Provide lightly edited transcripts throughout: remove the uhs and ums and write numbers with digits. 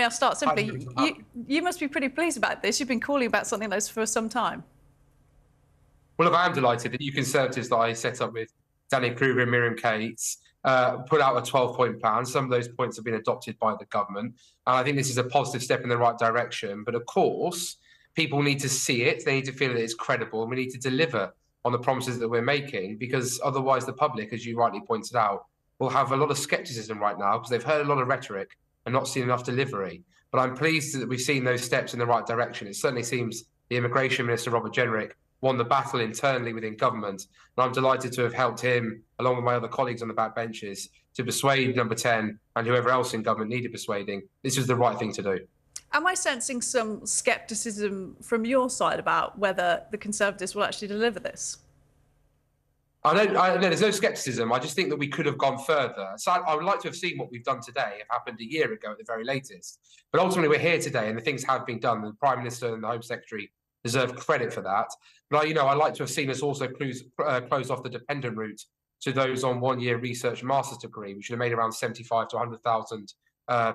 I'll start Hi, simply. You must be pretty pleased about this. You've been calling about something like this for some time. Well, look, I am delighted that you Conservatives that I set up with Danny Kruger and Miriam Cates put out a 12-point plan. Some of those points have been adopted by the government. And I think this is a positive step in the right direction. But of course, people need to see it. They need to feel that it's credible. And we need to deliver on the promises that we're making, because otherwise the public, as you rightly pointed out, will have a lot of skepticism right now because they've heard a lot of rhetoric and not seen enough delivery. But I'm pleased that we've seen those steps in the right direction. It certainly seems the Immigration Minister, Robert Jenrick, won the battle internally within government. And I'm delighted to have helped him, along with my other colleagues on the backbenches, to persuade Number 10 and whoever else in government needed persuading. This was the right thing to do. Am I sensing some scepticism from your side about whether the Conservatives will actually deliver this? I know there's no scepticism. I just think that we could have gone further. So I would like to have seen what we've done today have happened a year ago at the very latest. But ultimately, we're here today, and the things have been done. The Prime Minister and the Home Secretary deserve credit for that. But I'd like to have seen us also close off the dependent route to those on one-year research master's degree, which would have made around 75 to 100,000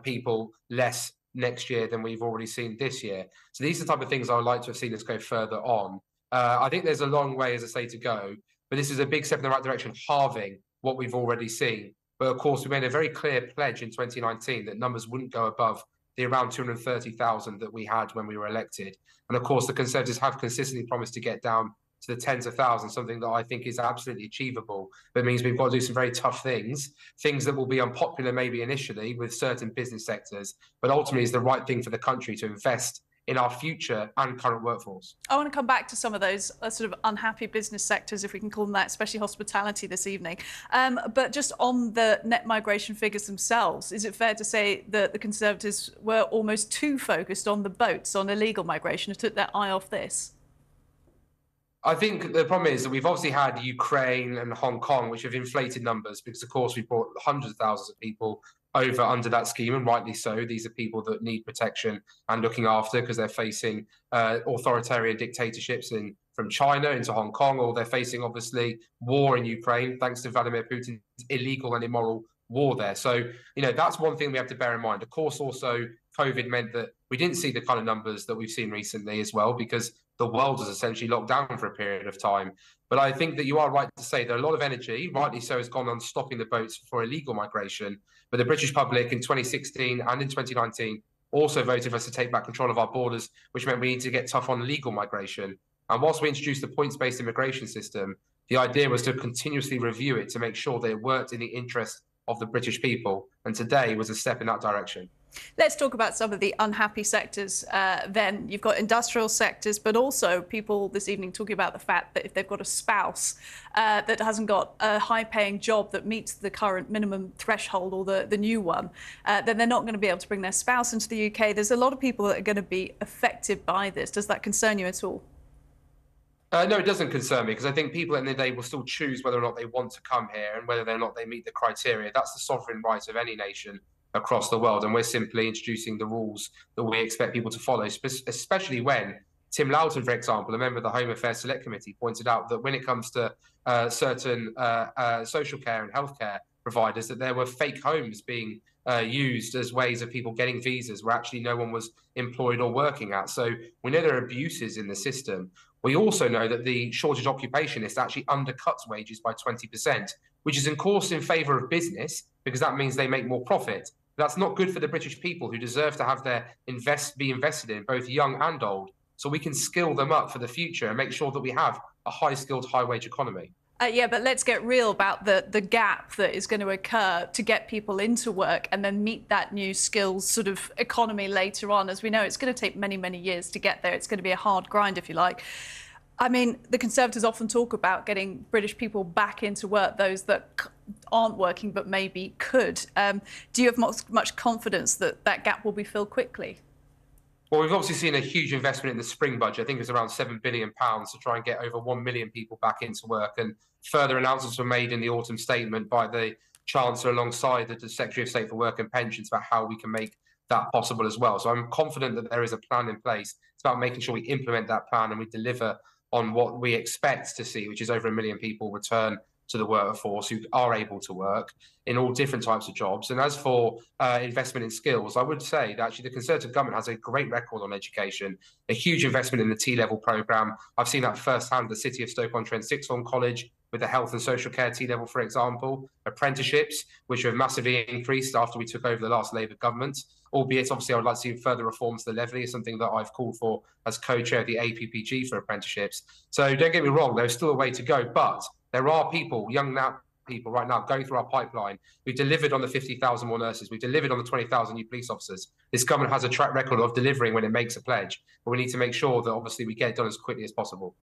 people less next year than we've already seen this year. So these are the type of things I would like to have seen us go further on. I think there's a long way, as I say, to go. But this is a big step in the right direction, halving what we've already seen. But of course, we made a very clear pledge in 2019 that numbers wouldn't go above the around 230,000 that we had when we were elected. And of course, the Conservatives have consistently promised to get down to the tens of thousands, something that I think is absolutely achievable. But it means we've got to do some very tough things that will be unpopular maybe initially with certain business sectors, but ultimately is the right thing for the country to invest in our future and current workforce. I want to come back to some of those sort of unhappy business sectors, if we can call them that, especially hospitality this evening. But just on the net migration figures themselves, is it fair to say that the Conservatives were almost too focused on the boats, on illegal migration, and took their eye off this? I think the problem is that we've obviously had Ukraine and Hong Kong, which have inflated numbers because, of course, we brought hundreds of thousands of people over under that scheme, and rightly so. These are people that need protection and looking after because they're facing authoritarian dictatorships from China into Hong Kong, or they're facing, obviously, war in Ukraine, thanks to Vladimir Putin's illegal and immoral war there. So, that's one thing we have to bear in mind. Of course, also, COVID meant that we didn't see the kind of numbers that we've seen recently as well, because the world was essentially locked down for a period of time. But I think that you are right to say that a lot of energy, rightly so, has gone on stopping the boats for illegal migration. But the British public in 2016 and in 2019 also voted for us to take back control of our borders, which meant we need to get tough on legal migration. And whilst we introduced the points-based immigration system, the idea was to continuously review it to make sure that it worked in the interest of the British people. And today was a step in that direction. Let's talk about some of the unhappy sectors then. You've got industrial sectors, but also people this evening talking about the fact that if they've got a spouse that hasn't got a high-paying job that meets the current minimum threshold or the new one, then they're not going to be able to bring their spouse into the UK. There's a lot of people that are going to be affected by this. Does that concern you at all? No, it doesn't concern me, because I think people at the end of the day will still choose whether or not they want to come here and whether or not they meet the criteria. That's the sovereign right of any nation across the world, and we're simply introducing the rules that we expect people to follow, especially when Tim Loughton, for example, a member of the Home Affairs Select Committee, pointed out that when it comes to certain social care and healthcare providers, that there were fake homes being used as ways of people getting visas where actually no one was employed or working at. So we know there are abuses in the system. We also know that the shortage occupation list actually undercuts wages by 20%, which is, of course, in favour of business, because that means they make more profit. That's not good for the British people, who deserve to have their be invested in, both young and old, so we can skill them up for the future and make sure that we have a high-skilled, high-wage economy. Yeah, but let's get real about the gap that is going to occur to get people into work and then meet that new skills sort of economy later on. As we know, it's going to take many, many years to get there. It's going to be a hard grind, if you like. I mean, the Conservatives often talk about getting British people back into work, those that aren't working but maybe could. Do you have much confidence that that gap will be filled quickly? Well, we've obviously seen a huge investment in the spring budget. I think it was around £7 billion to try and get over 1 million people back into work. And further announcements were made in the autumn statement by the Chancellor alongside the Secretary of State for Work and Pensions about how we can make that possible as well. So I'm confident that there is a plan in place. It's about making sure we implement that plan and we deliver on what we expect to see, which is over 1 million people return to the workforce who are able to work in all different types of jobs. And as for investment in skills, I would say that actually the Conservative government has a great record on education, a huge investment in the T-level programme. I've seen that firsthand at the City of Stoke-on-Trent Sixth Form College with the health and social care T-level, for example, apprenticeships, which have massively increased after we took over the last Labour government. Albeit, obviously, I would like to see further reforms to the levy, something that I've called for as co-chair of the APPG for apprenticeships. So don't get me wrong, there's still a way to go, but there are people, people right now going through our pipeline. We've delivered on the 50,000 more nurses. We've delivered on the 20,000 new police officers. This government has a track record of delivering when it makes a pledge, but we need to make sure that obviously we get it done as quickly as possible.